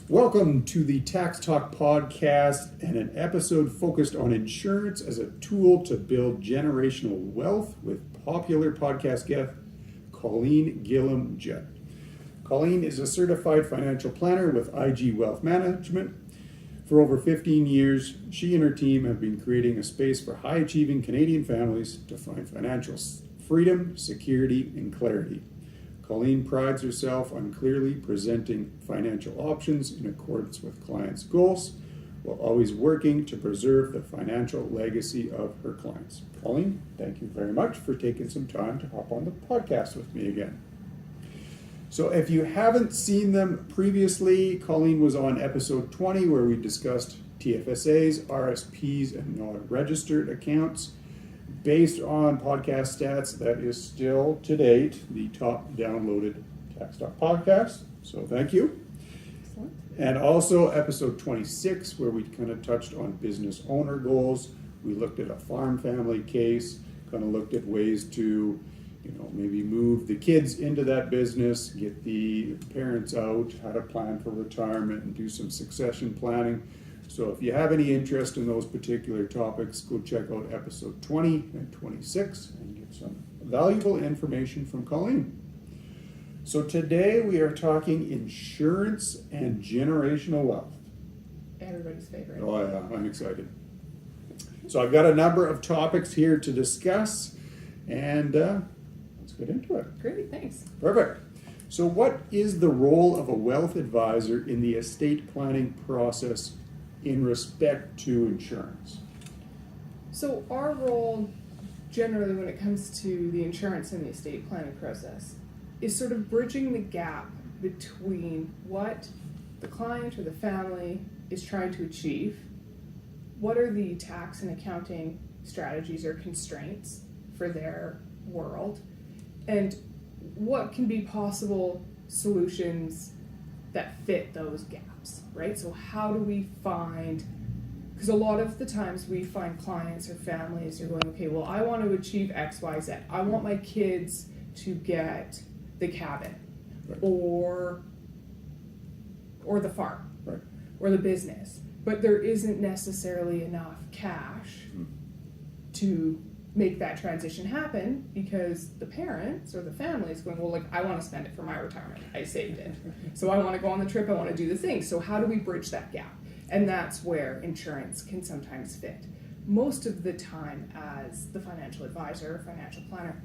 Welcome to the Tax Talk podcast and an episode focused on insurance as a tool to build generational wealth with popular podcast guest Colleen Gillam-Judd. Colleen is a certified financial planner with IG Wealth Management. For over 15 years, she and her team have been creating a space for high-achieving Canadian families to find financial freedom, security, and clarity. Colleen prides herself on clearly presenting financial options in accordance with clients' goals, while always working to preserve the financial legacy of her clients. Colleen, thank you very much for taking some time to hop on the podcast with me again. So if you haven't seen them previously, Colleen was on episode 20 where we discussed TFSAs, RSPs, and non-registered accounts. Based on podcast stats, that is still to date the top downloaded Tax Talk podcast. So thank you. Excellent. And also episode 26, where we kind of touched on business owner goals. We looked at a farm family case, kind of looked at ways to, maybe move the kids into that business, get the parents out, how to plan for retirement, and do some succession planning. So if you have any interest in those particular topics, go check out episode 20 and 26 and get some valuable information from Colleen. So today we are talking insurance and generational wealth. Everybody's favorite. Oh yeah, I'm excited. So I've got a number of topics here to discuss, and let's get into it. Great, thanks. Perfect. So what is the role of a wealth advisor in the estate planning process in respect to insurance? So our role generally when it comes to the insurance and the estate planning process is sort of bridging the gap between what the client or the family is trying to achieve, what are the tax and accounting strategies or constraints for their world, and what can be possible solutions that fit those gaps, right? So how do we find, because a lot of the times we find clients or families are going, okay, well, I want to achieve X, Y, Z. I want my kids to get the cabin, right, or the farm, right, or the business, but there isn't necessarily enough cash to make that transition happen because the parents or the family is going, well, I want to spend it for my retirement. I saved it. So I want to go on the trip. I want to do the thing. So how do we bridge that gap? And that's where insurance can sometimes fit. Most of the time as the financial advisor or financial planner,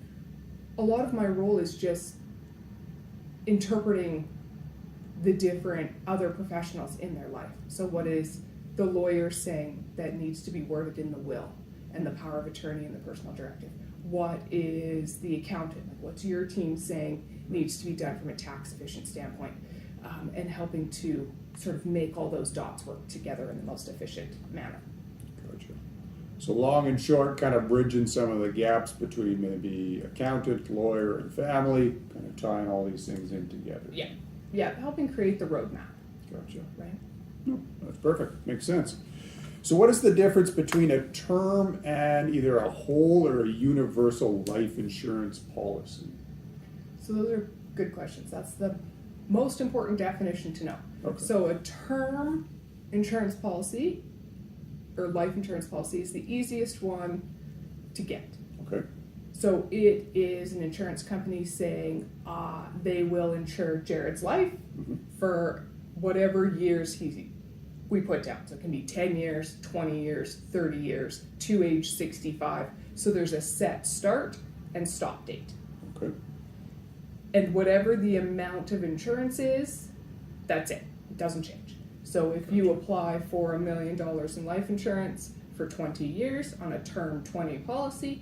a lot of my role is just interpreting the different other professionals in their life. So what is the lawyer saying that needs to be worded in the will and the power of attorney and the personal directive? What is the accountant? What's your team saying needs to be done from a tax efficient standpoint? And helping to sort of make all those dots work together in the most efficient manner. Gotcha. So long and short, kind of bridging some of the gaps between maybe accountant, lawyer, and family, kind of tying all these things in together. Yeah, helping create the roadmap. Gotcha. Right? No, that's perfect. Makes sense. So what is the difference between a term and either a whole or a universal life insurance policy? So those are good questions. That's the most important definition to know. Okay. So a term insurance policy or life insurance policy is the easiest one to get. Okay. So it is an insurance company saying they will insure Jared's life for whatever years we put down. So it can be 10 years, 20 years, 30 years, to age 65. So there's a set start and stop date. Okay. And whatever the amount of insurance is, that's it. It doesn't change. So if you apply for $1 million in life insurance for 20 years on a term 20 policy,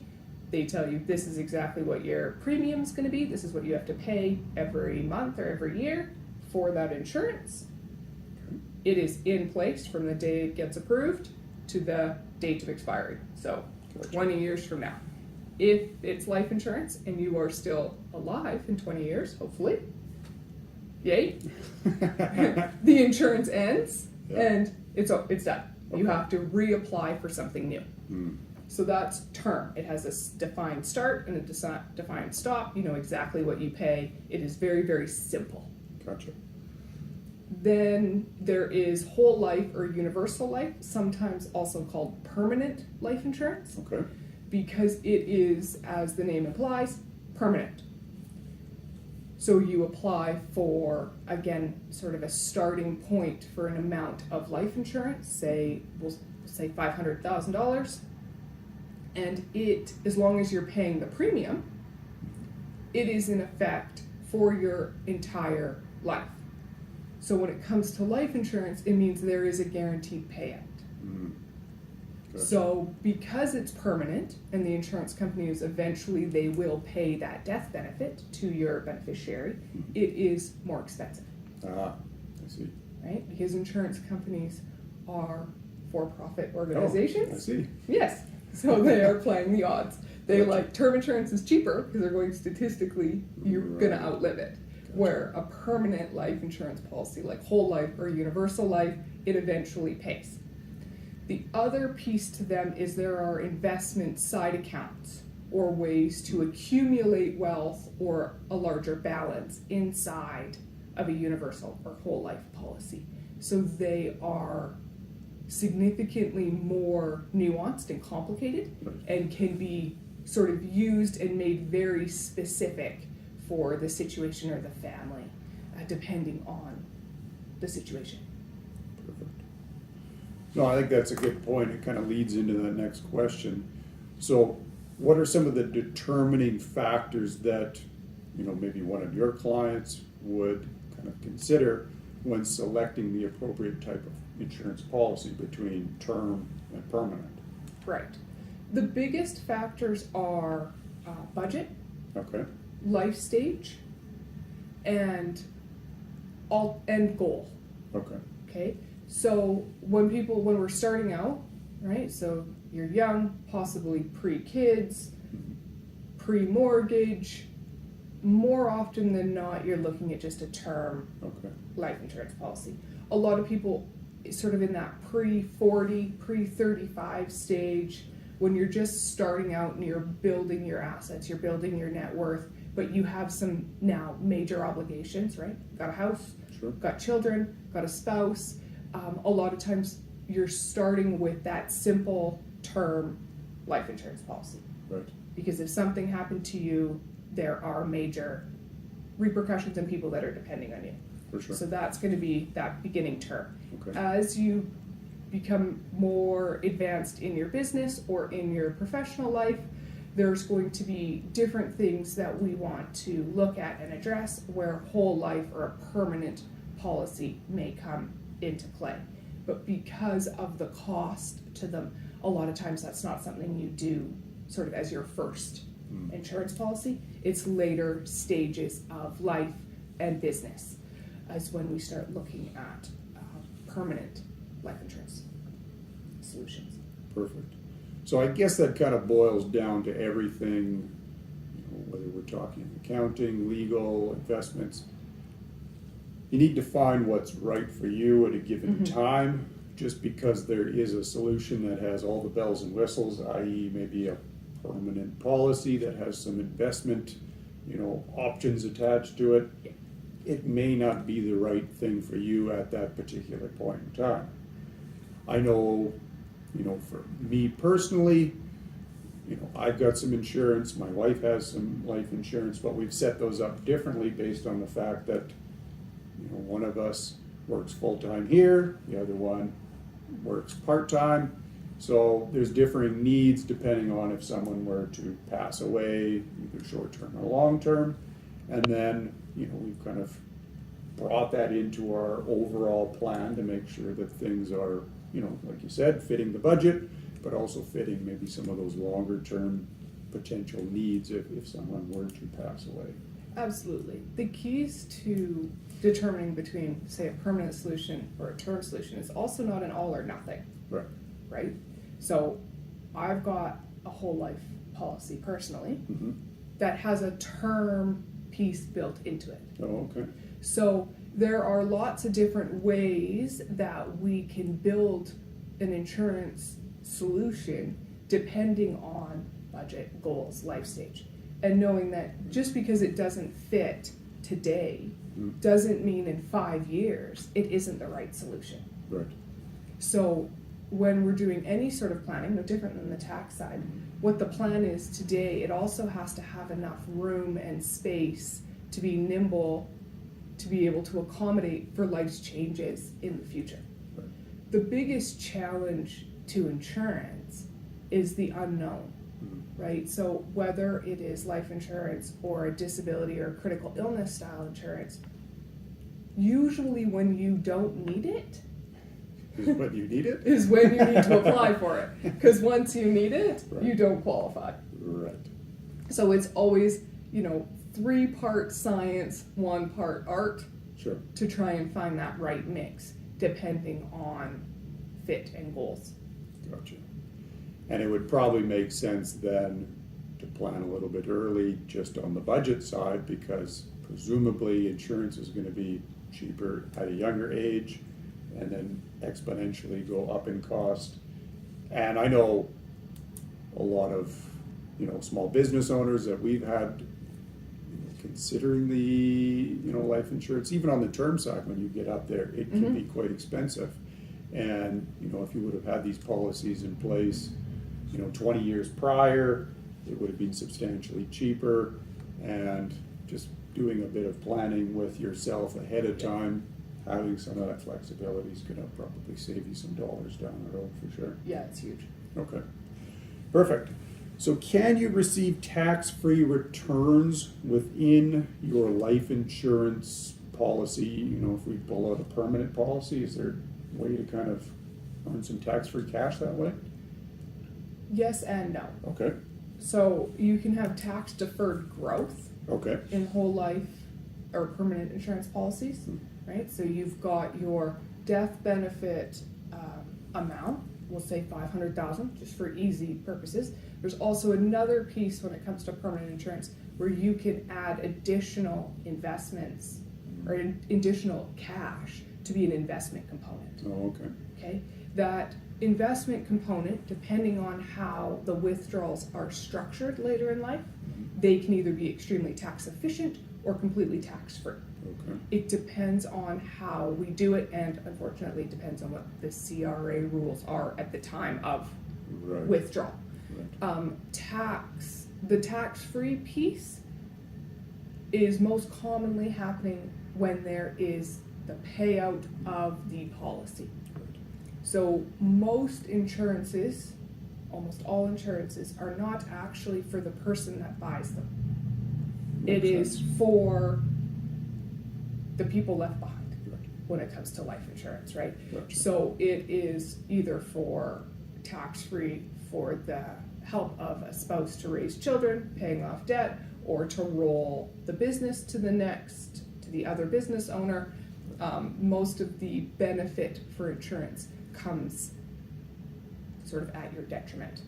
they tell you this is exactly what your premium's going to be. This is what you have to pay every month or every year for that insurance. It is in place from the day it gets approved to the date of expiry. So 20 years from now. If it's life insurance and you are still alive in 20 years, hopefully, yay, the insurance ends and it's done. You have to reapply for something new. So that's term. It has a defined start and a defined stop. You know exactly what you pay. It is very, very simple. Gotcha. Then there is whole life or universal life, sometimes also called permanent life insurance, Okay. because it is, as the name implies, permanent. So you apply for, again, sort of a starting point for an amount of life insurance, we'll say $500,000, and it, as long as you're paying the premium, it is in effect for your entire life. So when it comes to life insurance, it means there is a guaranteed payout. Gotcha. So because it's permanent, and the insurance companies eventually they will pay that death benefit to your beneficiary, it is more expensive, I see. right? Because insurance companies are for-profit organizations. I see. Yes, so they are playing the odds. They Gotcha. like term insurance is cheaper because they're going statistically you're Right. gonna outlive it. Where a permanent life insurance policy, like whole life or universal life, it eventually pays. The other piece to them is there are investment side accounts or ways to accumulate wealth or a larger balance inside of a universal or whole life policy. So they are significantly more nuanced and complicated and can be sort of used and made very specific for the situation or the family, depending on the situation. Perfect. No, I think that's a good point. It kind of leads into the next question. So, what are some of the determining factors that, maybe one of your clients would kind of consider when selecting the appropriate type of insurance policy between term and permanent? Right. The biggest factors are budget, Okay. life stage, and goal. Okay. Okay, so when we're starting out, right? So you're young, possibly pre-kids, pre-mortgage. More often than not, you're looking at just a term Okay. life insurance policy. A lot of people sort of in that pre-40, pre-35 stage, when you're just starting out and you're building your assets, you're building your net worth, but you have some now major obligations, right? Got a house, Sure. got children, got a spouse. A lot of times you're starting with that simple term life insurance policy. Right. Because if something happened to you, there are major repercussions and people that are depending on you. For sure. So that's going to be that beginning term. Okay. As you become more advanced in your business or in your professional life, there's going to be different things that we want to look at and address where whole life or a permanent policy may come into play. But because of the cost to them, a lot of times that's not something you do sort of as your first insurance policy. It's later stages of life and business as when we start looking at permanent life insurance solutions. Perfect. So I guess that kind of boils down to everything, whether we're talking accounting, legal, investments. You need to find what's right for you at a given time. Just because there is a solution that has all the bells and whistles, i.e. maybe a permanent policy that has some investment, options attached to it, it may not be the right thing for you at that particular point in time. I know, for me personally, I've got some insurance, my wife has some life insurance, but we've set those up differently based on the fact that, one of us works full-time here, the other one works part-time. So there's differing needs depending on if someone were to pass away, either short-term or long-term. And then, we've kind of brought that into our overall plan to make sure that things are, like you said, fitting the budget, but also fitting maybe some of those longer-term potential needs if someone were to pass away. Absolutely. The keys to determining between, say, a permanent solution or a term solution is also not an all or nothing. Right. Right? So I've got a whole life policy personally that has a term piece built into it. Oh, okay. So there are lots of different ways that we can build an insurance solution depending on budget, goals, life stage. And knowing that just because it doesn't fit today doesn't mean in 5 years it isn't the right solution. Right. So when we're doing any sort of planning, no different than the tax side, what the plan is today, it also has to have enough room and space to be nimble, to be able to accommodate for life's changes in the future. Right. The biggest challenge to insurance is the unknown, right? So whether it is life insurance or a disability or critical illness style insurance, usually when you don't need it, Is when you need it? is when you need to apply for it. Because once you need it, Right. you don't qualify. Right. So it's always, 3-part science, 1 part art Sure. to try and find that right mix, depending on fit and goals. Gotcha. And it would probably make sense then to plan a little bit early just on the budget side, because presumably insurance is going to be cheaper at a younger age and then exponentially go up in cost. And I know a lot of small business owners that we've had considering the life insurance, even on the term side, when you get up there, it can be quite expensive. And if you would have had these policies in place 20 years prior, it would have been substantially cheaper. And just doing a bit of planning with yourself ahead of time, having some of that flexibility is going to probably save you some dollars down the road for sure. Yeah, it's huge. Okay, perfect. So can you receive tax-free returns within your life insurance policy? If we pull out a permanent policy, is there a way to kind of earn some tax-free cash that way? Yes and no. Okay, So you can have tax deferred growth okay, in whole life or permanent insurance policies, right? So you've got your death benefit amount, we'll say $500,000, just for easy purposes. There's also another piece when it comes to permanent insurance where you can add additional investments or additional cash to be an investment component. oh, okay, Okay, that investment component, depending on how the withdrawals are structured later in life, they can either be extremely tax efficient or completely tax free. okay, It depends on how we do it, and unfortunately, it depends on what the CRA rules are at the time of right, withdrawal. right, The tax-free piece is most commonly happening when there is the payout of the policy. So most insurances, almost all insurances, are not actually for the person that buys them. It is for the people left behind right, when it comes to life insurance, right? gotcha. So it is either for tax-free for the help of a spouse to raise children, paying off debt, or to roll the business to the other business owner. Most of the benefit for insurance comes sort of at your detriment.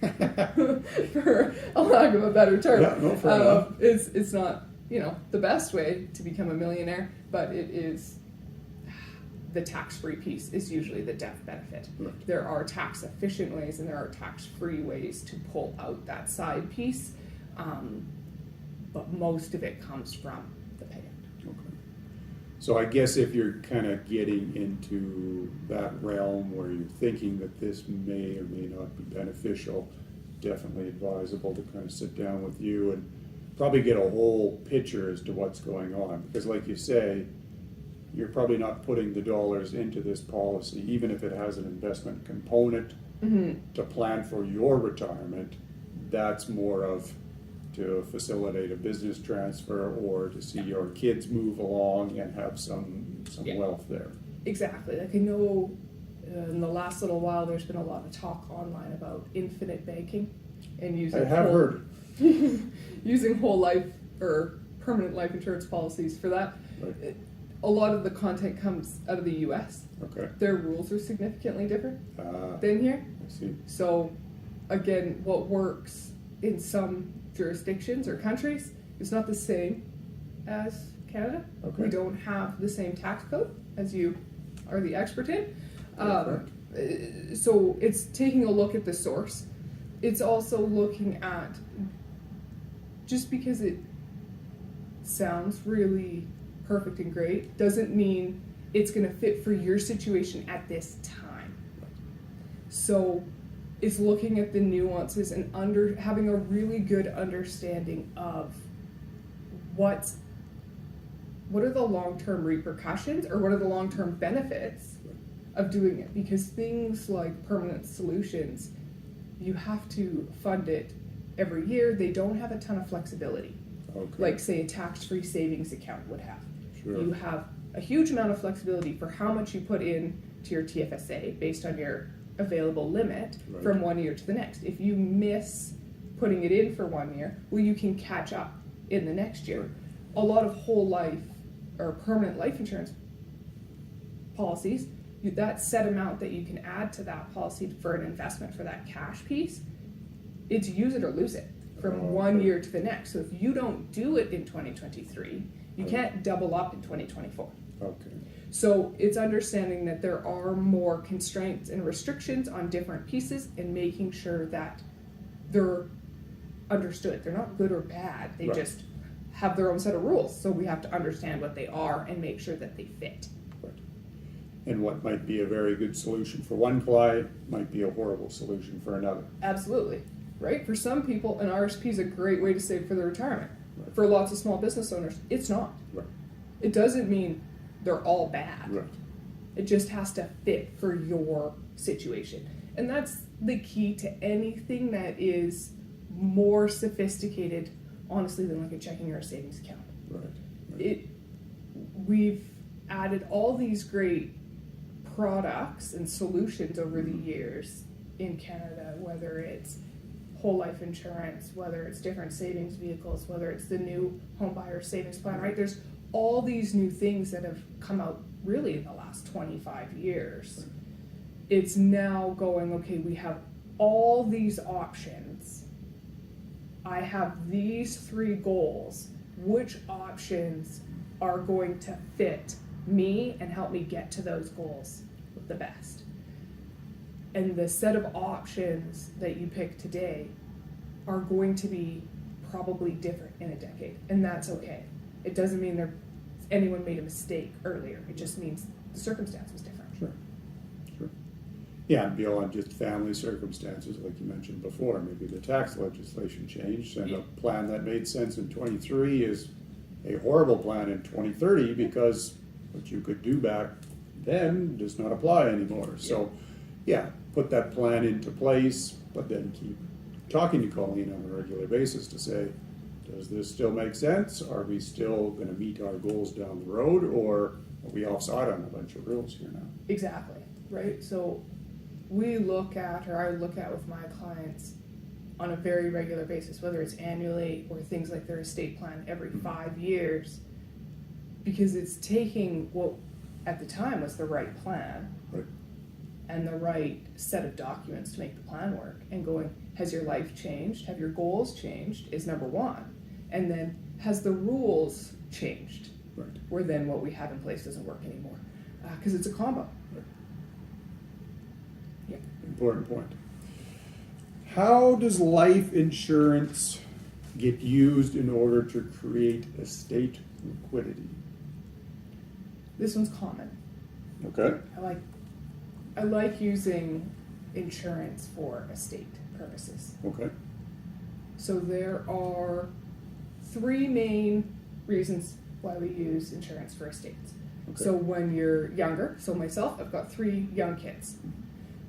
For a lack of a better term. Yeah, no, fair enough. It's not, the best way to become a millionaire, but it is the tax-free piece is usually the death benefit. Right. There are tax-efficient ways and there are tax-free ways to pull out that side piece, but most of it comes from the payout. Okay. So I guess if you're kind of getting into that realm where you're thinking that this may or may not be beneficial, definitely advisable to kind of sit down with you and probably get a whole picture as to what's going on. Because like you say, you're probably not putting the dollars into this policy, even if it has an investment component to plan for your retirement. That's more of to facilitate a business transfer or to see your kids move along and have some wealth there. Exactly. Like I know in the last little while there's been a lot of talk online about infinite banking and using I have heard. using whole life or permanent life insurance policies for that. Right. A lot of the content comes out of the US. Okay. Their rules are significantly different I than here. see. So again, what works in some jurisdictions or countries is not the same as Canada. Okay. We don't have the same tax code as you are the expert in. Correct. So it's taking a look at the source. it's also looking at, just because it sounds really perfect and great doesn't mean it's going to fit for your situation at this time. So it's looking at the nuances and having a really good understanding of what are the long-term repercussions or what are the long-term benefits of doing it, because things like permanent solutions, you have to fund it every year. They don't have a ton of flexibility, like say a tax-free savings account would have. Sure. You have a huge amount of flexibility for how much you put in to your TFSA based on your available limit from 1 year to the next. If you miss putting it in for 1 year, well, you can catch up in the next year. A lot of whole life or permanent life insurance policies, that set amount that you can add to that policy for an investment for that cash piece, it's use it or lose it from 1 year to the next. So if you don't do it in 2023, you can't double up in 2024. Okay. So it's understanding that there are more constraints and restrictions on different pieces and making sure that they're understood. They're not good or bad. They just have their own set of rules. So we have to understand what they are and make sure that they fit. Right. And what might be a very good solution for one client might be a horrible solution for another. Absolutely. Right? For some people, an RSP is a great way to save for their retirement. Right. For lots of small business owners, it's not. Right. It doesn't mean they're all bad. Right. It just has to fit for your situation. And that's the key to anything that is more sophisticated, honestly, than like a checking or a savings account. Right. We've added all these great products and solutions over the years in Canada, whether it's whole life insurance, whether it's different savings vehicles, whether it's the new home buyer savings plan, right? There's all these new things that have come out really in the last 25 years. It's now going, okay, we have all these options. I have these 3 goals. Which options are going to fit me and help me get to those goals the best? And the set of options that you pick today are going to be probably different in a decade, and that's okay. It doesn't mean anyone made a mistake earlier. It just means the circumstance was different. Sure. Yeah, and beyond just family circumstances, like you mentioned before, maybe the tax legislation changed, and a plan that made sense in 23 is a horrible plan in 2030 because what you could do back then does not apply anymore. So, yeah, put that plan into place, but then keep talking to Colleen on a regular basis to say, does this still make sense? Are we still going to meet our goals down the road, or are we offside on a bunch of rules here now? Exactly, right? So we look at, or I look at with my clients on a very regular basis, whether it's annually or things like their estate plan every 5 years, because it's taking what at the time was the right plan and the right set of documents to make the plan work, and going, has your life changed? Have your goals changed? Is number one. And then, has the rules changed? Where then what we have in place doesn't work anymore. Because it's a combo. Yeah. Important point. How does life insurance get used in order to create estate liquidity? This one's common. Okay. I like using insurance for estate purposes. Okay. So there are 3 main reasons why we use insurance for estates. Okay. So when you're younger, so myself, I've got 3 young kids.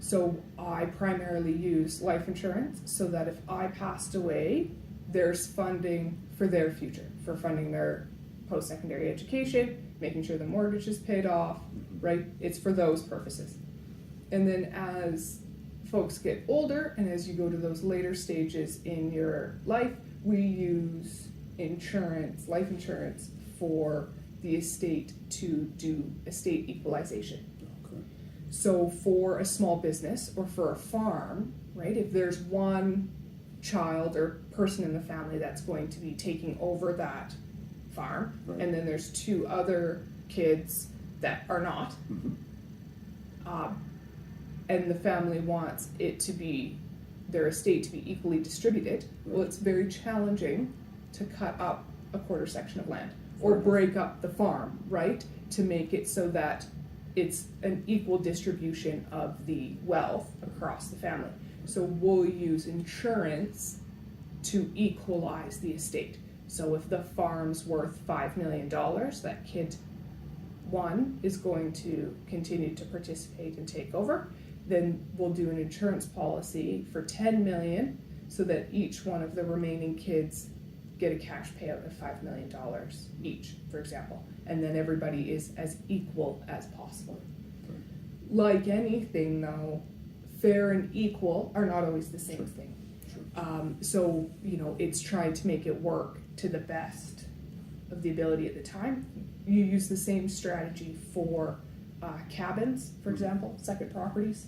So I primarily use life insurance so that if I passed away, there's funding for their future, for funding their post-secondary education, making sure the mortgage is paid off, right? It's for those purposes. And then as folks get older and as you go to those later stages in your life, we use insurance, life insurance, for the estate to do estate equalization. Okay. So for a small business or for a farm, right, if there's one child or person in the family that's going to be taking over that farm, and then there's 2 other kids that are not, and the family wants it to be their estate to be equally distributed. Well, Right. it's very challenging to cut up a quarter section of land or break up the farm, right? To make it so that it's an equal distribution of the wealth across the family. So we'll use insurance to equalize the estate. So if the farm's worth $5 million, that kid one is going to continue to participate and take over. Then we'll do an insurance policy for 10 million so that each one of the remaining kids get a cash payout of $5 million each, for example. And then everybody is as equal as possible. Like anything though, fair and equal are not always the same thing. So, it's trying to make it work to the best of the ability at the time. You use the same strategy for cabins, for example, second properties,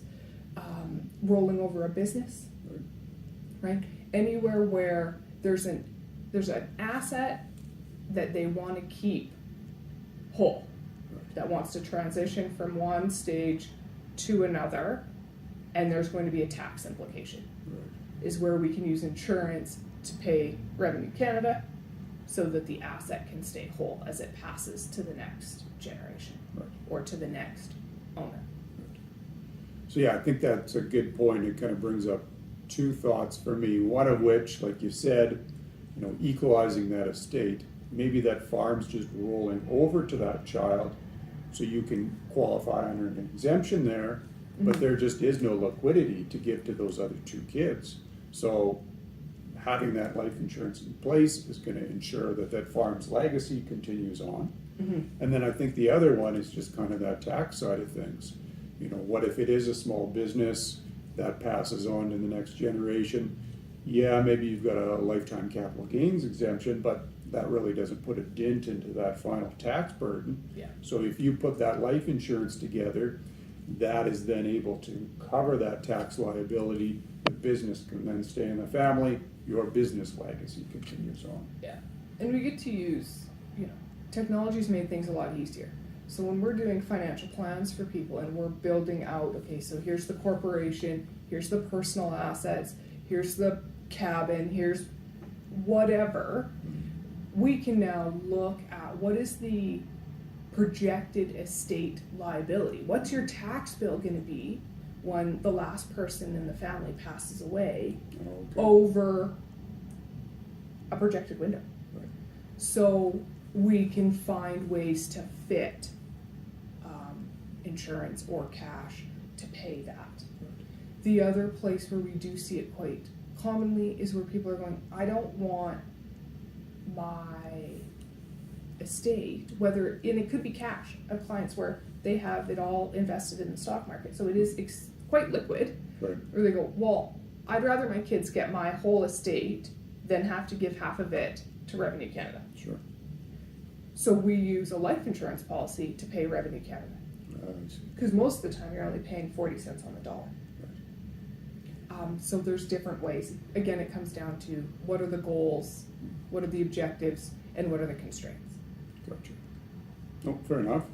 rolling over a business, right? Anywhere where there's an asset that they want to keep whole, that wants to transition from one stage to another, and there's going to be a tax implication, is where we can use insurance to pay Revenue Canada so that the asset can stay whole as it passes to the next generation or to the next owner. So yeah, I think that's a good point. It kind of brings up two thoughts for me. One of which, like you said, equalizing that estate. Maybe that farm's just rolling over to that child, so you can qualify under an exemption there, but there just is no liquidity to give to those other two kids. So having that life insurance in place is going to ensure that that farm's legacy continues on. And then I think the other one is just kind of that tax side of things. What if it is a small business that passes on to the next generation? Yeah, maybe you've got a lifetime capital gains exemption, but that really doesn't put a dent into that final tax burden. Yeah. So if you put that life insurance together, that is then able to cover that tax liability. The business can then stay in the family. Your business legacy continues on. Yeah. And we get to use, technology's made things a lot easier. So when we're doing financial plans for people and we're building out, okay, so here's the corporation, here's the personal assets, here's the cabin, here's whatever, we can now look at what is the projected estate liability. What's your tax bill going to be when the last person in the family passes away over a projected window? Right. So we can find ways to fit insurance or cash to pay that. The other place where we do see it quite commonly is where people are going, I don't want my estate, and it could be cash. I have clients where they have it all invested in the stock market, so it is quite liquid. Right. Or they go, well, I'd rather my kids get my whole estate than have to give half of it to Revenue Canada. Sure. So we use a life insurance policy to pay Revenue Canada. Because most of the time you're only paying 40 cents on the dollar. So there's different ways. Again, it comes down to what are the goals, what are the objectives, and what are the constraints. Gotcha. Oh, fair enough.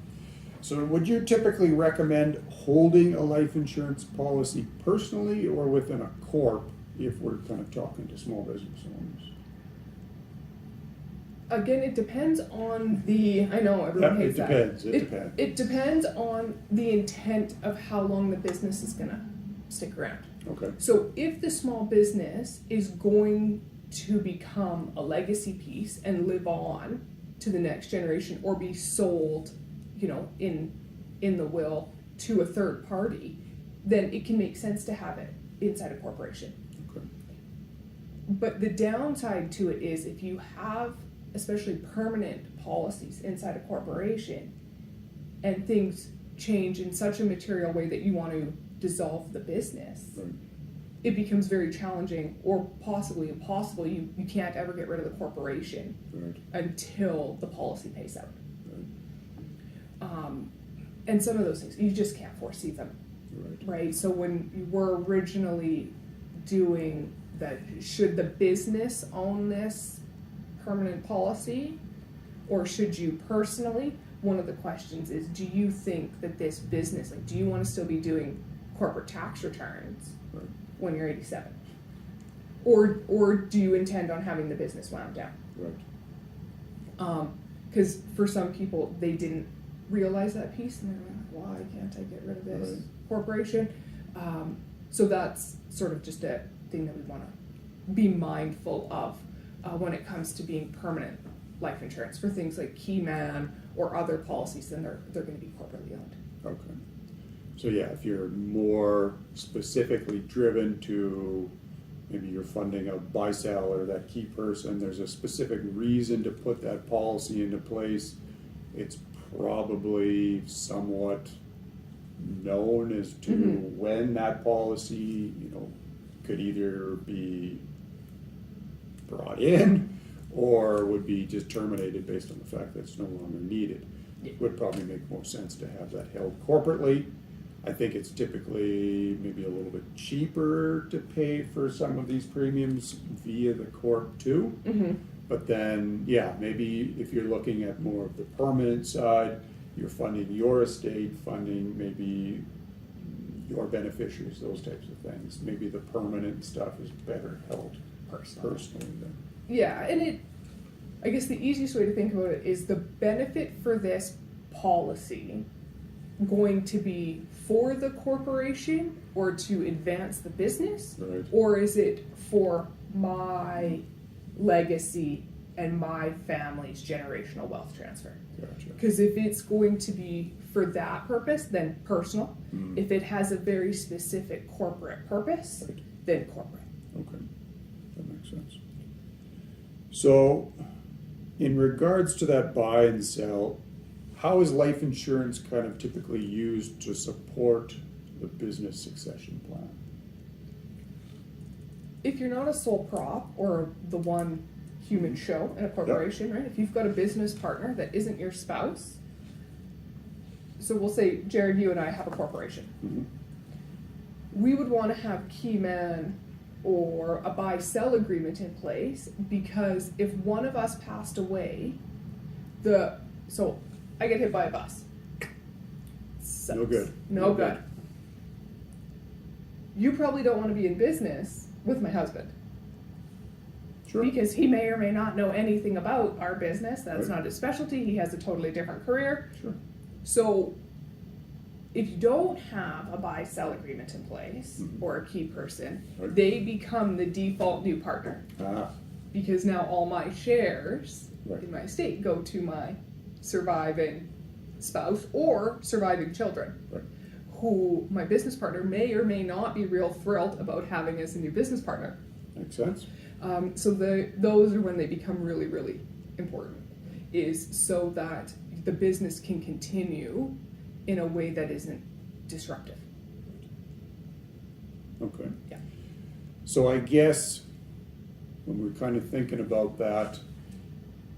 So would you typically recommend holding a life insurance policy personally or within a corp if we're kind of talking to small business owners? Again, it depends on I know everyone hates that. It depends. It depends on the intent of how long the business is going to stick around. Okay. So if the small business is going to become a legacy piece and live on to the next generation or be sold, in the will to a third party, then it can make sense to have it inside a corporation. Okay. But the downside to it is if you have especially permanent policies inside a corporation and things change in such a material way that you want to dissolve the business, Right. it becomes very challenging or possibly impossible. You can't ever get rid of the corporation Right. until the policy pays out. Right. And some of those things, you just can't foresee them, right? So when you were originally doing that, should the business own this permanent policy or should you personally? One of the questions is, do you think that this business, do you want to still be doing corporate tax returns when you're 87? or do you intend on having the business wound down? Right. Because for some people, they didn't realize that piece, and they're like, why can't I get rid of this Right. corporation? So that's sort of just a thing that we want to be mindful of when it comes to being permanent life insurance for things like key man or other policies. Then they're going to be corporately owned. Okay. So yeah, if you're more specifically driven to maybe you're funding a buy-sell or that key person, there's a specific reason to put that policy into place, it's probably somewhat known as to when that policy, could either be brought in or would be just terminated based on the fact that it's no longer needed. Yeah. Would probably make more sense to have that held corporately. I think it's typically maybe a little bit cheaper to pay for some of these premiums via the corp too. Mm-hmm. But then, yeah, maybe if you're looking at more of the permanent side, you're funding your estate, funding maybe your beneficiaries, those types of things. Maybe the permanent stuff is better held personally than. Yeah, and I guess the easiest way to think about it is the benefit for this policy going to be for the corporation or to advance the business? Right. Or is it for my legacy and my family's generational wealth transfer? Gotcha. Because if it's going to be for that purpose, then personal. Mm. If it has a very specific corporate purpose, Right. then corporate. Okay, that makes sense. So, in regards to that buy and sell, how is life insurance kind of typically used to support the business succession plan? If you're not a sole prop or the one human show in a corporation, right? If you've got a business partner that isn't your spouse, so we'll say, Jared, you and I have a corporation. Mm-hmm. We would want to have key man or a buy-sell agreement in place, because if one of us passed away, so I get hit by a bus. Sucks. No good. No good. You probably don't want to be in business with my husband. Sure. Because he may or may not know anything about our business. That's Right. not his specialty. He has a totally different career. Sure. So if you don't have a buy-sell agreement in place or a key person, Right. they become the default new partner. Ah, Because now all my shares Right. in my estate go to my surviving spouse or surviving children, right. who my business partner may or may not be real thrilled about having as a new business partner. Makes sense. So those are when they become really, really important, is so that the business can continue in a way that isn't disruptive. Okay. Yeah. So I guess when we're kind of thinking about that,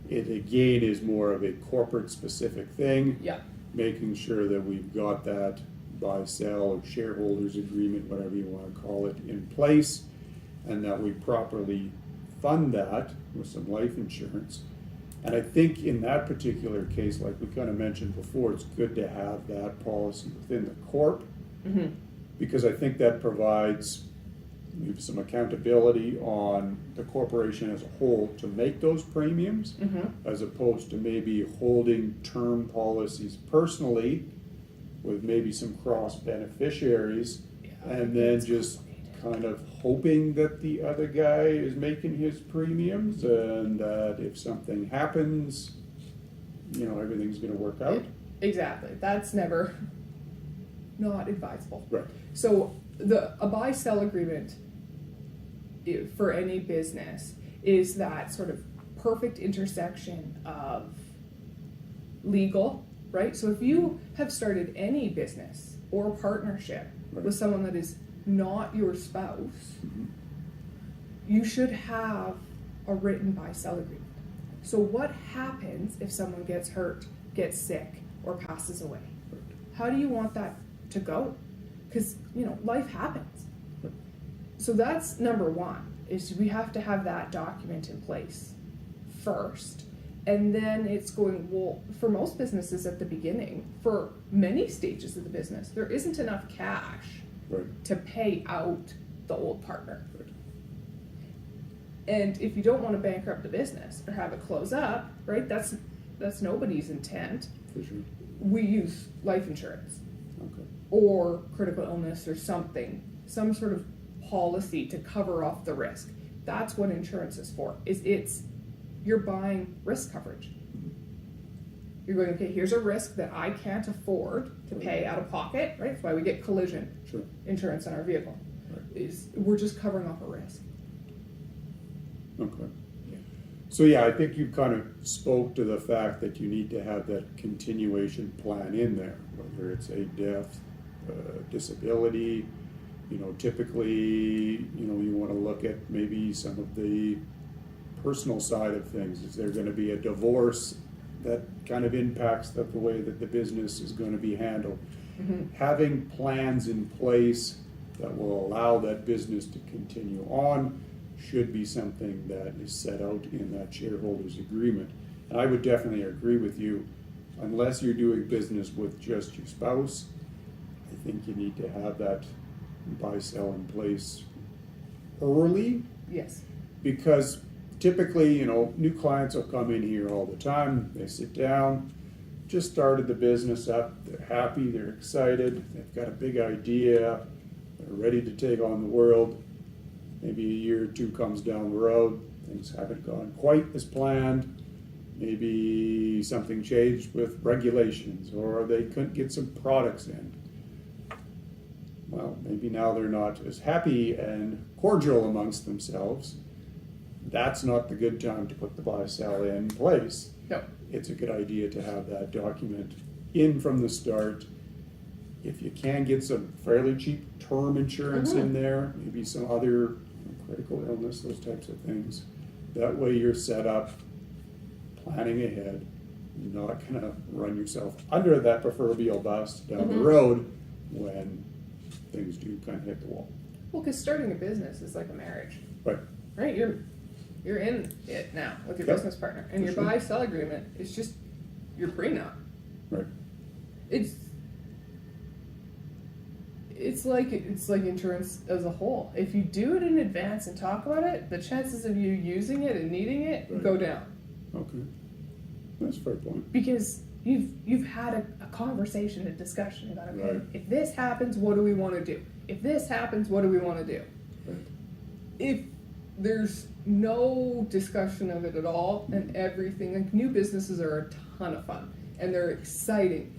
it again is more of a corporate specific thing. Yeah. Making sure that we've got that buy, sell, or shareholders agreement, whatever you want to call it, in place, and that we properly fund that with some life insurance. And I think in that particular case, like we kind of mentioned before, it's good to have that policy within the corp, Mm-hmm. because I think that provides maybe some accountability on the corporation as a whole to make those premiums, Mm-hmm. as opposed to maybe holding term policies personally with maybe some cross beneficiaries, and then just kind of hoping that the other guy is making his premiums, and that if something happens, everything's going to work out. Exactly. That's never not advisable. Right. So a buy-sell agreement for any business is that sort of perfect intersection of legal, right? So if you have started any business or partnership Right. with someone that is not your spouse, Mhm. you should have a written buy-sell agreement. So what happens if someone gets hurt, gets sick, or passes away? How do you want that to go? Because, life happens. Right. So that's number one, is we have to have that document in place first. And then it's going, well, for most businesses at the beginning, for many stages of the business, there isn't enough cash Right. to pay out the old partner. Right. And if you don't want to bankrupt the business or have it close up, right, that's nobody's intent. For sure. We use life insurance Okay. or critical illness or something, some sort of policy to cover off the risk. That's what insurance is for. You're buying risk coverage. You're going, okay, here's a risk that I can't afford to pay out of pocket, right? That's why we get collision insurance on our vehicle. Right. We're just covering off a risk. Okay. So yeah, I think you kind of spoke to the fact that you need to have that continuation plan in there, whether it's a death, disability, typically, you want to look at maybe some of the personal side of things. Is there going to be a divorce that kind of impacts the way that the business is going to be handled? Mm-hmm. Having plans in place that will allow that business to continue on should be something that is set out in that shareholders agreement. And I would definitely agree with you, unless you're doing business with just your spouse, I think you need to have that buy-sell in place early. Yes. Because typically, new clients will come in here all the time, they sit down, just started the business up, they're happy, they're excited, they've got a big idea, they're ready to take on the world. Maybe a year or two comes down the road, things haven't gone quite as planned. Maybe something changed with regulations, or they couldn't get some products in. Well, maybe now they're not as happy and cordial amongst themselves. That's not the good time to put the buy-sell in place. No. It's a good idea to have that document in from the start. If you can get some fairly cheap term insurance in there, maybe some other critical illness, those types of things. That way you're set up, planning ahead, not gonna run yourself under that proverbial bus down the road when things do kind of hit the wall. Well, because starting a business is like a marriage. Right. Right? You're in it now with your business partner. And your buy-sell agreement is just your prenup. Right. It's like insurance as a whole. If you do it in advance and talk about it, the chances of you using it and needing it go down. Okay. That's a fair point. Because you've had a conversation, a discussion about, okay, Right. if this happens, what do we want to do? If this happens, what do we want to do? Right. If there's no discussion of it at all and everything, like new businesses are a ton of fun and they're exciting.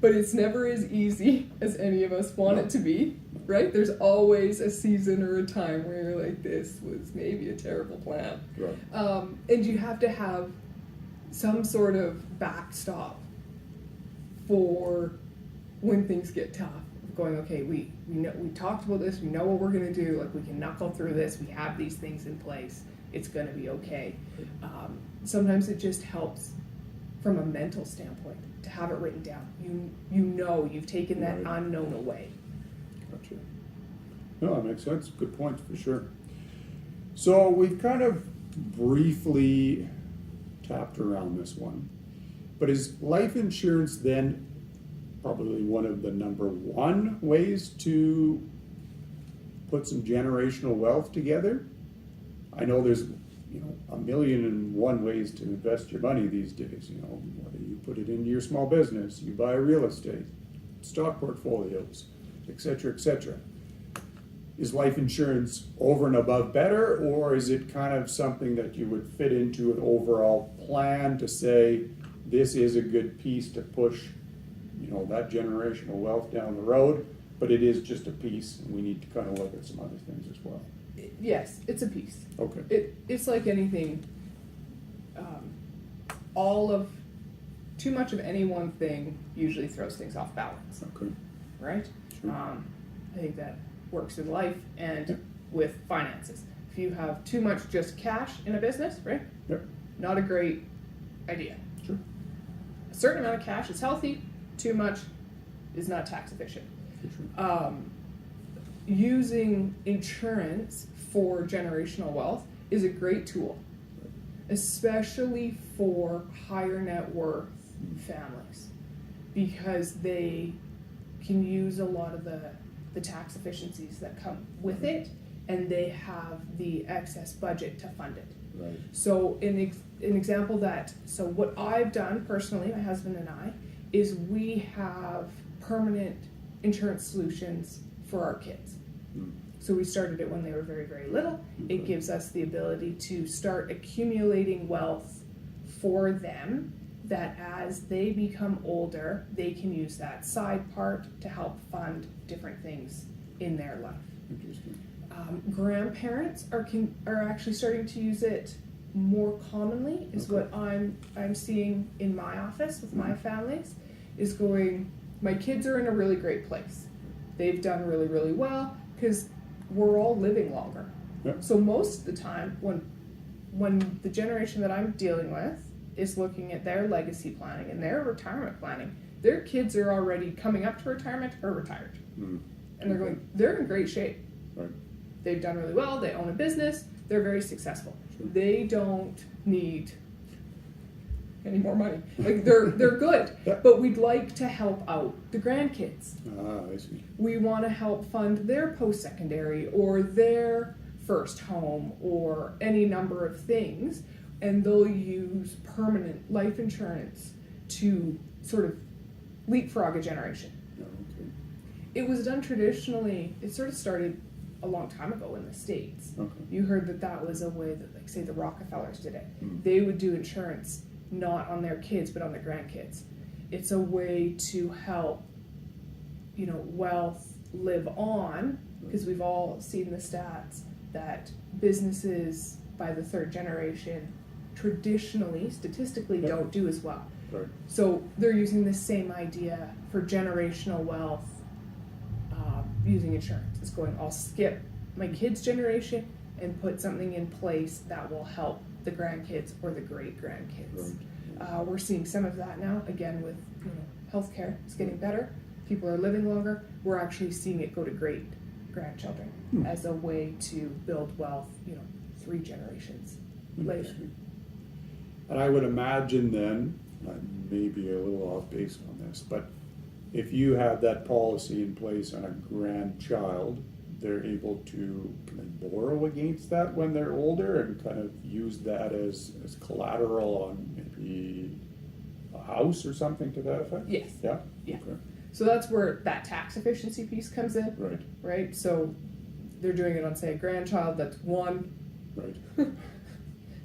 But it's never as easy as any of us want it to be, right? There's always a season or a time where you're like, this was maybe a terrible plan. Right. And you have to have some sort of backstop for when things get tough. Going, okay, we know, we talked about this, we know what we're gonna do, like we can knuckle through this, we have these things in place, it's gonna be okay. Sometimes it just helps from a mental standpoint to have it written down. You've taken that unknown away. Gotcha. No, that makes sense. Good point for sure. So we've kind of briefly tapped around this one, but is life insurance then probably one of the number one ways to put some generational wealth together? I know there's a million and one ways to invest your money these days. Whether you put it into your small business, you buy real estate, stock portfolios, etc., etc. Is life insurance over and above better, or is it kind of something that you would fit into an overall plan to say this is a good piece to push that generational wealth down the road, but it is just a piece and we need to kind of look at some other things as well? Yes, it's a piece. Okay. It's like anything. Too much of any one thing usually throws things off balance. Okay. Right? Sure. I think that works in life and with finances. If you have too much just cash in a business, right? Yep. Not a great idea. Sure. A certain amount of cash is healthy. Too much is not tax efficient. Sure. Using insurance for generational wealth is a great tool, especially for higher net worth families, because they can use a lot of the tax efficiencies that come with it and they have the excess budget to fund it. Right. So an example so what I've done personally, my husband and I, is we have permanent insurance solutions for our kids. So we started it when they were very, very little. It gives us the ability to start accumulating wealth for them, that as they become older, they can use that side part to help fund different things in their life. Interesting. Grandparents are actually starting to use it more commonly, is Okay. what I'm seeing in my office with my families, is going, my kids are in a really great place. They've done really, really well because we're all living longer. Yep. So most of the time when the generation that I'm dealing with is looking at their legacy planning and their retirement planning, their kids are already coming up to retirement or retired. And they're going, they're in great shape. Right. They've done really well, they own a business, they're very successful. Sure. They don't need any more money. Like they're good. Yeah. But we'd like to help out the grandkids. I see. We want to help fund their post-secondary or their first home or any number of things, and they'll use permanent life insurance to sort of leapfrog a generation. Okay. It was done traditionally, it sort of started a long time ago in the States. Okay. You heard that was a way that, like, say, the Rockefellers did it. Mm. They would do insurance not on their kids, but on their grandkids. It's a way to help, wealth live on, because we've all seen the stats that businesses by the third generation traditionally, statistically, Yep. don't do as well. Right. So they're using the same idea for generational wealth, using insurance. It's going, I'll skip my kids' generation and put something in place that will help the grandkids or the great grandkids. Right. We're seeing some of that now, again with healthcare. It's getting better. People are living longer. We're actually seeing it go to great grandchildren as a way to build wealth, 3 generations later. Interesting. And I would imagine then, I may be a little off base on this, but if you have that policy in place on a grandchild, they're able to kind of borrow against that when they're older and kind of use that as collateral on maybe a house or something to that effect? Yes. Yeah? Yeah. Okay. So that's where that tax efficiency piece comes in, Right. right? So they're doing it on, say, a grandchild that's 1. Right.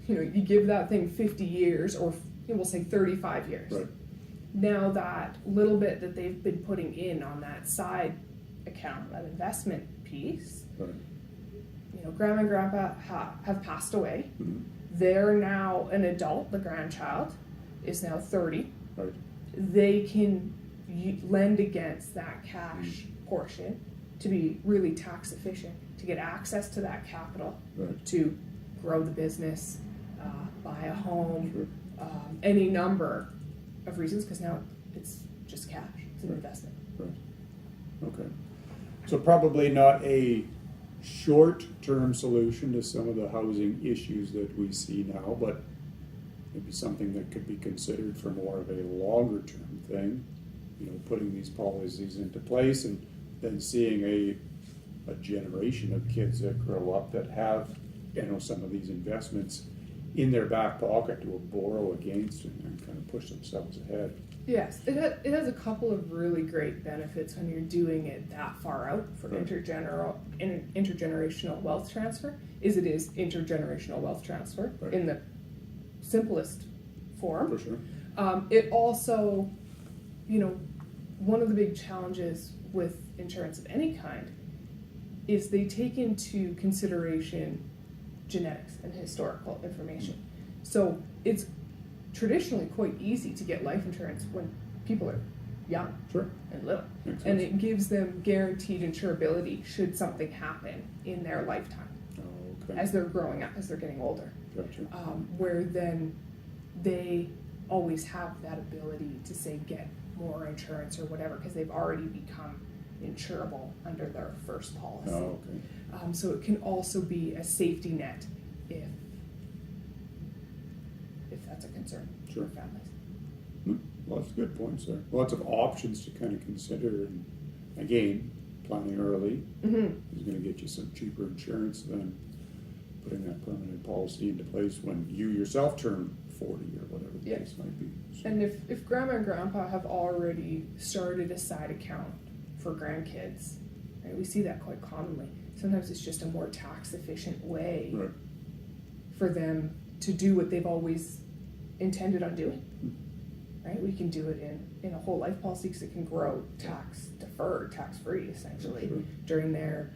You give that thing 50 years, or we'll say 35 years. Right. Now that little bit that they've been putting in on that side account, that investment piece, Right. grandma and grandpa have passed away. Mhm. They're now an adult. The grandchild is now 30. Right. They can lend against that cash portion to be really tax efficient, to get access to that capital, Right. to grow the business, buy a home, Sure. any number of reasons, because now it's just cash. It's an Right. investment. Right. Okay. So probably not a short-term solution to some of the housing issues that we see now, but maybe something that could be considered for more of a longer-term thing. Putting these policies into place and then seeing a generation of kids that grow up that have, some of these investments in their back pocket to borrow against and kind of push themselves ahead. Yes, it has a couple of really great benefits when you're doing it that far out for Right. intergenerational wealth transfer. It is intergenerational wealth transfer Right. in the simplest form. For sure. It also, one of the big challenges with insurance of any kind is they take into consideration genetics and historical information. So it's traditionally quite easy to get life insurance when people are young Sure. and little. Makes And sense. it gives them guaranteed insurability should something happen in their lifetime Oh, okay. as they're growing up, as they're getting older. Gotcha. Where then they always have that ability to, say, get more insurance or whatever because they've already become insurable under their first policy. Oh, okay. So it can also be a safety net if that's a concern Sure. for families. Lots of good points there. Lots of options to kind of consider. And again, planning early Mm-hmm. is going to get you some cheaper insurance than putting that permanent policy into place when you yourself turn 40 or whatever the Yeah. case might be. So, And if grandma and grandpa have already started a side account for grandkids, right, we see that quite commonly. Sometimes it's just a more tax efficient way right. for them to do what they've always intended on doing. Right? We can do it in a whole life policy because it can grow tax deferred, tax free essentially Sure. during their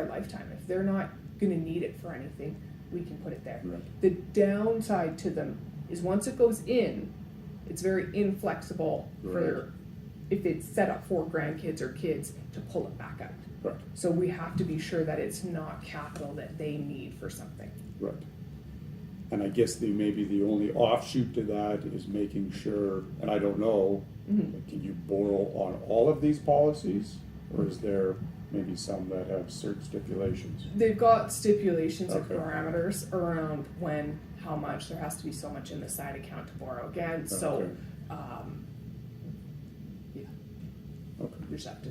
lifetime. If they're not going to need it for anything, we can put it there. Right. The downside to them is once it goes in, it's very inflexible for if it's set up for grandkids or kids to pull it back out. Right. So we have to be sure that it's not capital that they need for something. Right. And I guess maybe the only offshoot to that is making sure, and I don't know, Mm-hmm. can you borrow on all of these policies? Or is there maybe some that have certain stipulations? They've got stipulations and Okay. parameters around when, how much, there has to be so much in the side account to borrow against. So, Okay. yeah, Okay. you just have to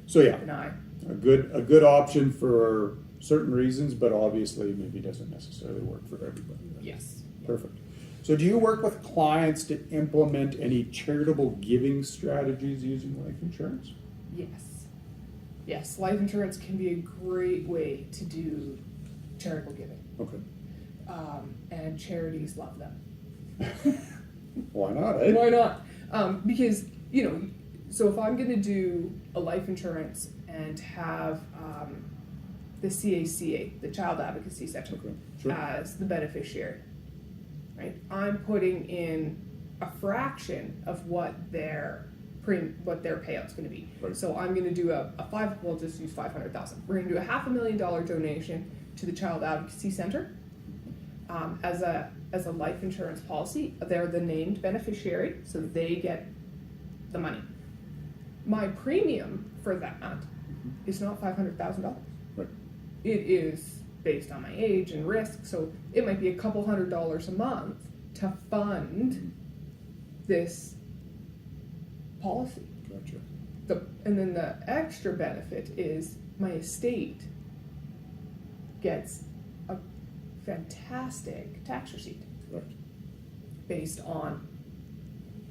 So keep yeah, an eye. a good option for certain reasons, but obviously maybe doesn't necessarily work for everybody. Yes. Perfect. So do you work with clients to implement any charitable giving strategies using life insurance? Yes. Yes, life insurance can be a great way to do charitable giving. Okay. And charities love them. Why not, eh? Why not? Because, so if I'm going to do a life insurance and have the CACA, the Child Advocacy Center, Okay, sure. as the beneficiary, right? I'm putting in a fraction of what their payout's going to be. Right. So I'm going to do we'll just use 500,000. We're going to do a $500,000 donation to the Child Advocacy Center as a life insurance policy. They're the named beneficiary, so they get the money. My premium for that is not $500,000. Right. It is based on my age and risk, so it might be a couple $100 a month to fund this policy. Gotcha. And then the extra benefit is my estate gets a fantastic tax receipt Right. based on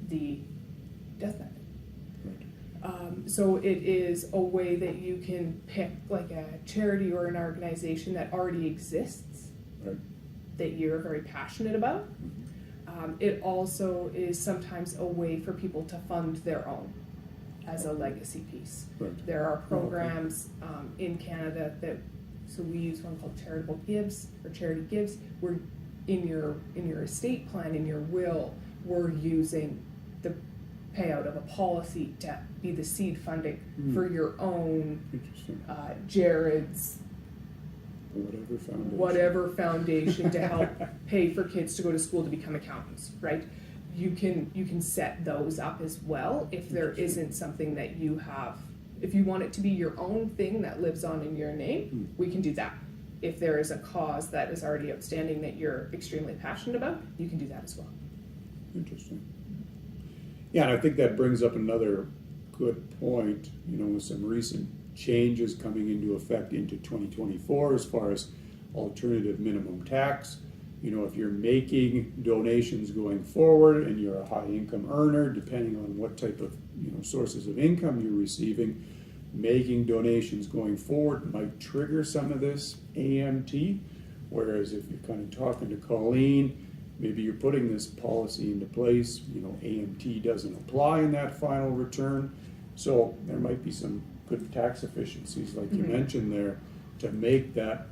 the death benefit. Right. So it is a way that you can pick like a charity or an organization that already exists Right. that you're very passionate about. Mm-hmm. It also is sometimes a way for people to fund their own as a legacy piece. Right. There are programs in Canada so we use one called Charitable Gives or Charity Gives, where in your estate plan, in your will, we're using the payout of a policy to be the seed funding for your own Interesting. Jared's Whatever foundation. foundation to help pay for kids to go to school to become accountants, right? You can set those up as well if there isn't something that you have. If you want it to be your own thing that lives on in your name, we can do that. If there is a cause that is already outstanding that you're extremely passionate about, you can do that as well. Interesting. Yeah, and I think that brings up another good point, with some recent changes coming into effect into 2024 as far as alternative minimum tax. If you're making donations going forward and you're a high income earner, depending on what type of sources of income you're receiving, making donations going forward might trigger some of this AMT. Whereas if you're kind of talking to Colleen, maybe you're putting this policy into place, AMT doesn't apply in that final return. So there might be some good tax efficiencies, like you mentioned there, to make that,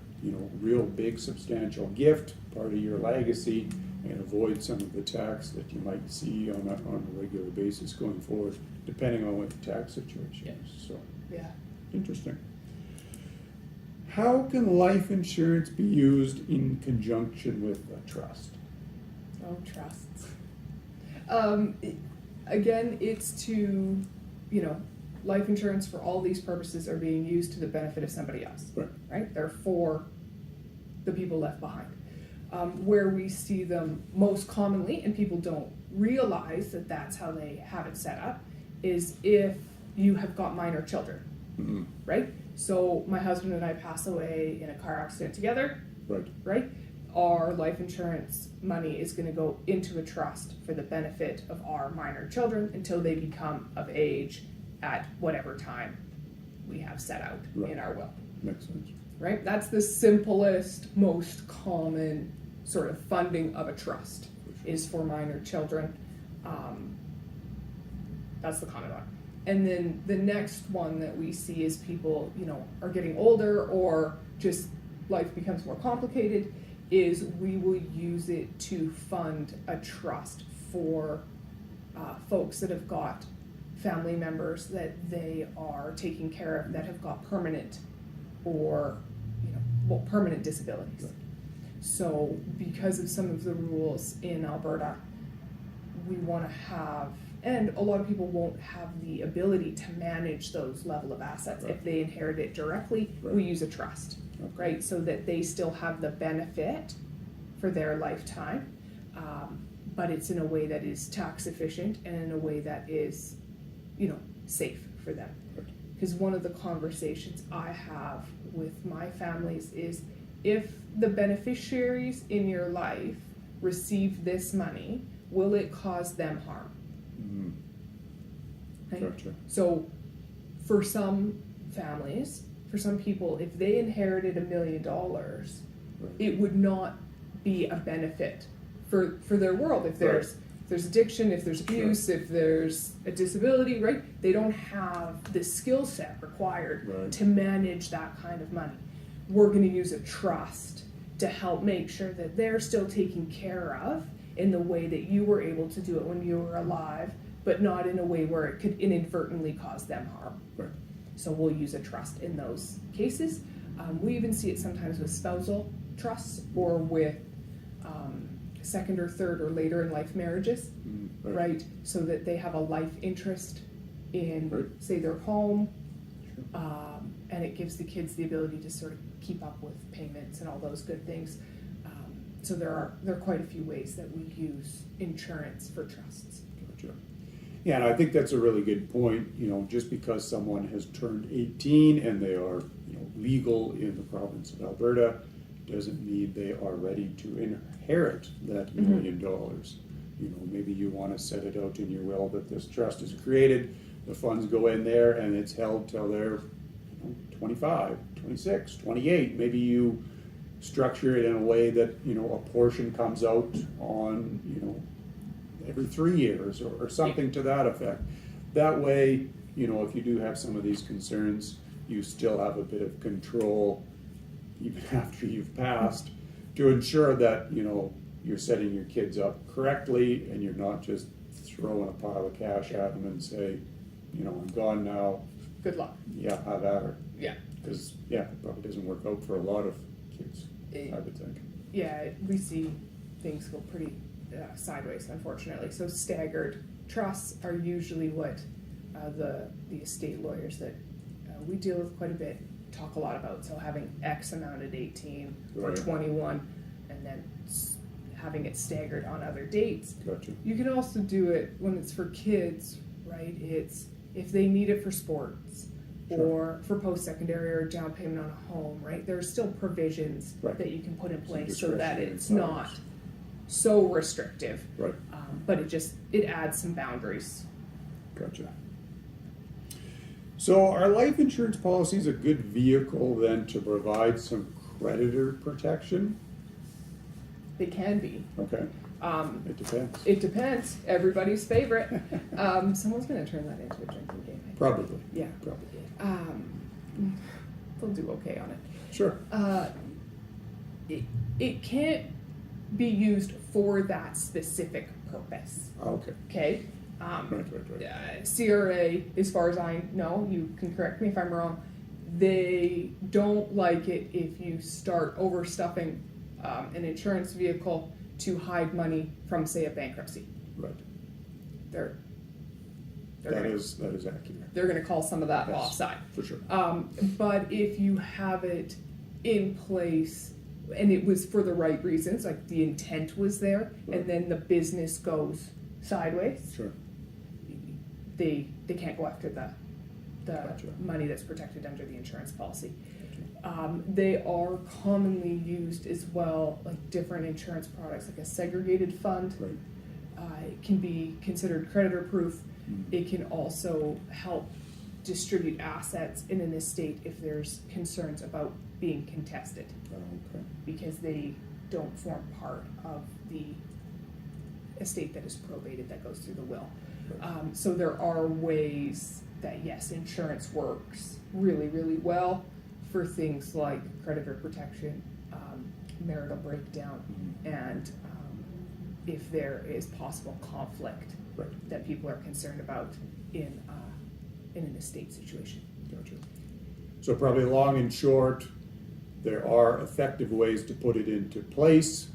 real big substantial gift part of your legacy and avoid some of the tax that you might see on a regular basis going forward, depending on what the tax situation is. So, Yeah. interesting. How can life insurance be used in conjunction with a trust? Oh, trusts. Again, it's to, life insurance for all these purposes are being used to the benefit of somebody else. Right. They're for the people left behind. Where we see them most commonly, and people don't realize that that's how they have it set up, is if you have got minor children. Mm-hmm. right? So my husband and I pass away in a car accident together, Right. right? Our life insurance money is going to go into a trust for the benefit of our minor children until they become of age at whatever time we have set out Right. in our will, Makes sense. right? That's the simplest, most common sort of funding of a trust is for minor children. That's the common one. And then the next one that we see is people, are getting older or just life becomes more complicated, is we will use it to fund a trust for folks that have got family members that they are taking care of that have got permanent or permanent disabilities. Right. So because of some of the rules in Alberta, we want to have, and a lot of people won't have the ability to manage those level of assets. Right. If they inherit it directly, Right. we use a trust, Okay. right? So that they still have the benefit for their lifetime, but it's in a way that is tax efficient and in a way that is, safe for them. Right. Because one of the conversations I have with my families is, if the beneficiaries in your life receive this money, will it cause them harm? Mm-hmm. Right? Gotcha. So for some families, for some people, if they inherited $1 million, Right. it would not be a benefit for their world. If there's addiction, if there's abuse, if there's a disability, right? They don't have the skill set required Right. to manage that kind of money. We're going to use a trust to help make sure that they're still taken care of in the way that you were able to do it when you were alive, but not in a way where it could inadvertently cause them harm. Right. So we'll use a trust in those cases. We even see it sometimes with spousal trusts or with second or third or later in life marriages, Mm-hmm. right? So that they have a life interest in, Right. say, their home, Sure. and it gives the kids the ability to sort of keep up with payments and all those good things. So there are quite a few ways that we use insurance for trusts. Gotcha. Yeah, and I think that's a really good point. Just because someone has turned 18 and they are, legal in the province of Alberta, doesn't mean they are ready to inherit that $1 million. Maybe you want to set it out in your will that this trust is created, the funds go in there, and it's held till they're 25, 26, 28. Maybe you structure it in a way that a portion comes out on every 3 years or something to that effect. That way, if you do have some of these concerns, you still have a bit of control even after you've passed to ensure that you're setting your kids up correctly and you're not just throwing a pile of cash at them and say, I'm gone now. Good luck. Yeah, have at her. Yeah. Because it probably doesn't work out for a lot of kids, I would think. Yeah, we see things go pretty sideways, unfortunately. So staggered trusts are usually what the estate lawyers that we deal with quite a bit talk a lot about. So having X amount at 18 or Right. 21, and then having it staggered on other dates. Gotcha. You can also do it when it's for kids, right? It's if they need it for sports Sure. or for post-secondary or down payment on a home, right? There's still provisions Right. that you can put in Some place so that discretionary it's powers. not so restrictive, Right. but it adds some boundaries. Gotcha. So our life insurance policy is a good vehicle then to provide some creditor protection? They can be. Okay. It depends. It depends. Everybody's favorite. Someone's going to turn that into a drinking game. I think. Probably. Yeah. Probably. They'll do okay on it. Sure. It can't be used for that specific purpose. Okay. Okay? Right. CRA, as far as I know, you can correct me if I'm wrong, they don't like it if you start overstuffing an insurance vehicle to hide money from, say, a bankruptcy. Right. They're That gonna, is accurate. they're going to call some of that Yes. offside. For sure. But if you have it in place and it was for the right reasons, like the intent was there, Right. and then the business goes sideways, Sure. they can't go after the Gotcha. money that's protected under the insurance policy. They are commonly used as well, like different insurance products, like a segregated fund. Right. It can be considered creditor proof. Mhm. It can also help distribute assets in an estate if there's concerns about being contested, Oh, okay. because they don't form part of the estate that is probated, that goes through the will. Right. So there are ways that, yes, insurance works really, really well for things like creditor protection, marital breakdown, Mhm. and if there is possible conflict Right. that people are concerned about in an estate situation. Gotcha. So probably long and short, there are effective ways to put it into place,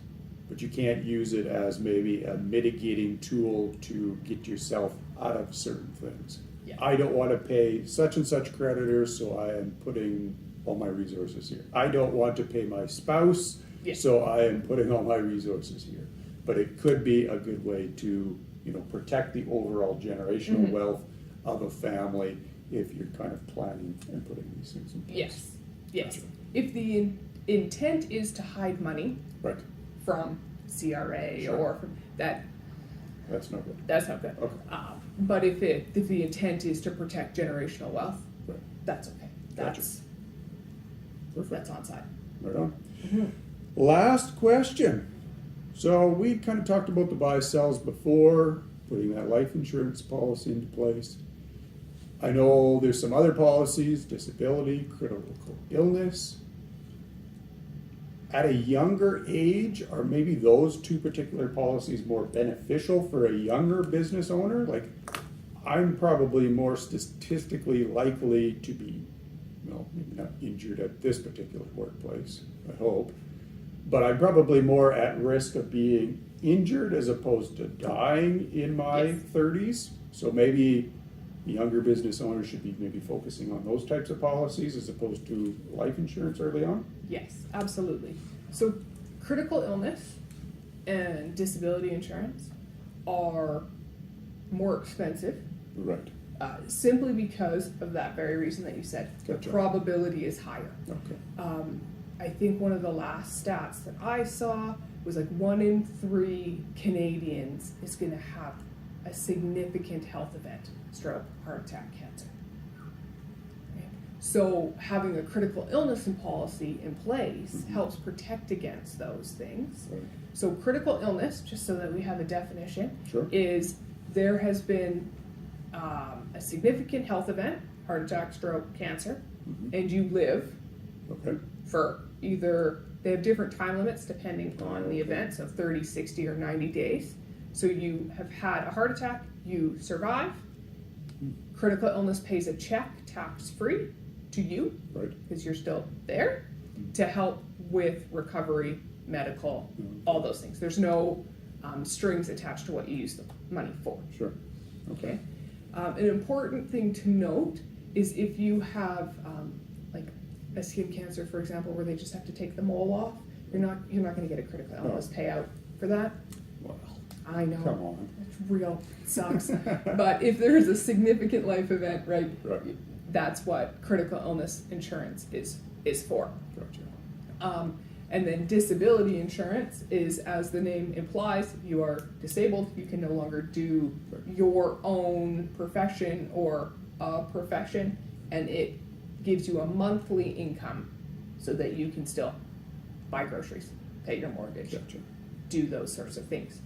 but you can't use it as maybe a mitigating tool to get yourself out of certain things. Yeah. I don't want to pay such and such creditors, so I am putting all my resources here. I don't want to pay my spouse, Yeah. so I am putting all my resources here. But it could be a good way to, protect the overall generational Mhm. wealth of a family if you're kind of planning and putting these things in place. Yes. Gotcha. If the intent is to hide money Right, from CRA Sure. or from that, that's no good. that's not good. Okay. But if the intent is to protect generational wealth, Right, that's okay. Gotcha. perfect. That's on side. Right on. Mm-hmm. Last question. So we kind of talked about the buy-sells before, putting that life insurance policy into place. I know there's some other policies, disability, critical illness. At a younger age, are maybe those two particular policies more beneficial for a younger business owner? Like, I'm probably more statistically likely to be, maybe not injured at this particular workplace, I hope. But I'm probably more at risk of being injured as opposed to dying in my Yes. 30s. So maybe younger business owners should be maybe focusing on those types of policies as opposed to life insurance early on. Yes, absolutely. So critical illness and disability insurance are more expensive, Right. simply because of that very reason that you said. Gotcha. The probability is higher. Okay. I think one of the last stats that I saw was like 1 in 3 Canadians is going to have a significant health event: stroke, heart attack, cancer. Okay. So having a critical illness and policy in place Mhm. helps protect against those things. Right. So critical illness, just so that we have a definition, Sure. is there has been a significant health event, heart attack, stroke, cancer, Mhm. and you live Okay. for either, they have different time limits depending on the Okay. event, so 30, 60, or 90 days. So you have had a heart attack, you survive, critical illness pays a check tax-free to you, Right. because you're still there, to help with recovery, medical, all those things. There's no strings attached to what you use the money for. Sure. Okay. An important thing to note is if you have like a skin cancer, for example, where they just have to take the mole off, you're not going to get a critical illness payout for that. Well, I know. come on. It's real. It sucks. But if there is a significant life event, right, Right. that's what critical illness insurance is for. Gotcha. And then disability insurance is, as the name implies, you are disabled, you can no longer do Right. your own profession or a profession, and it gives you a monthly income so that you can still buy groceries, pay your mortgage, Gotcha. do those sorts of things.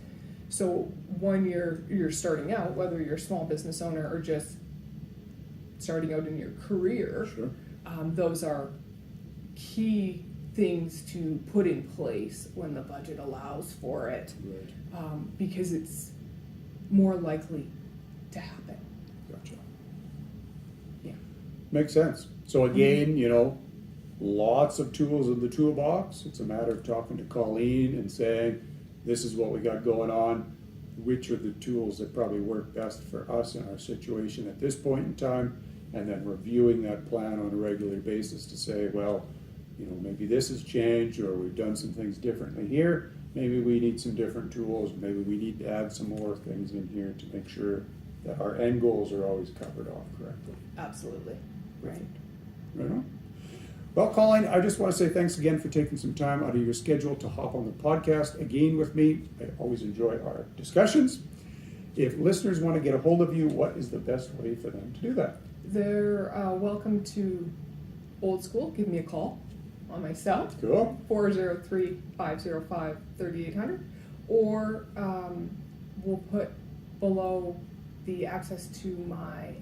So when you're starting out, whether you're a small business owner or just starting out in your career, Sure. those are key things to put in place when the budget allows for it, Right. because it's more likely to happen. Gotcha. Yeah. Makes sense. So again, lots of tools in the toolbox. It's a matter of talking to Colleen and saying, this is what we got going on. Which are the tools that probably work best for us in our situation at this point in time? And then reviewing that plan on a regular basis to say, well, maybe this has changed, or we've done some things differently here. Maybe we need some different tools. Maybe we need to add some more things in here to make sure that our end goals are always covered off correctly. Absolutely. Right. Right on. Well, Colleen, I just want to say thanks again for taking some time out of your schedule to hop on the podcast again with me. I always enjoy our discussions. If listeners want to get a hold of you, what is the best way for them to do that? They're welcome to Old School. Give me a call on my cell. Cool. 403-505-3800. Or we'll put below the access to my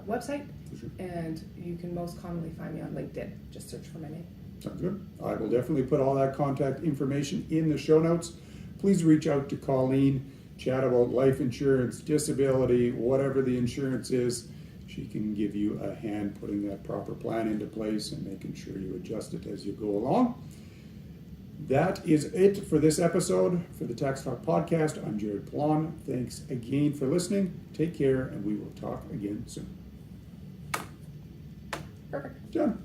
website. Sure. And you can most commonly find me on LinkedIn. Just search for my name. Sounds good. I will definitely put all that contact information in the show notes. Please reach out to Colleen, chat about life insurance, disability, whatever the insurance is. She can give you a hand putting that proper plan into place and making sure you adjust it as you go along. That is it for this episode for the Tax Talk Podcast. I'm Jared Plon. Thanks again for listening. Take care, and we will talk again soon. Perfect. Done.